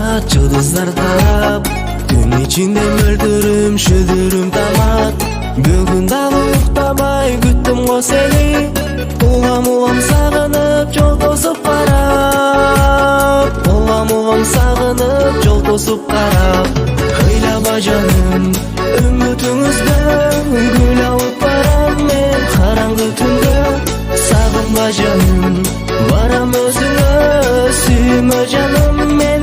saat yıldızlar tarap. Gün içinde mөлдүрүм шүдүрүм тамак. Бүгүн дагы уктабай күттүм го сени. Улам сагынып жол тосуп карап. Улам сагынып жол тосуп карап. Ыйлаба жаным үмүтүңүздө гүл алып барам мен караңгы түндө. Сагынба жаным барам өзүңө, сүймө жаным мен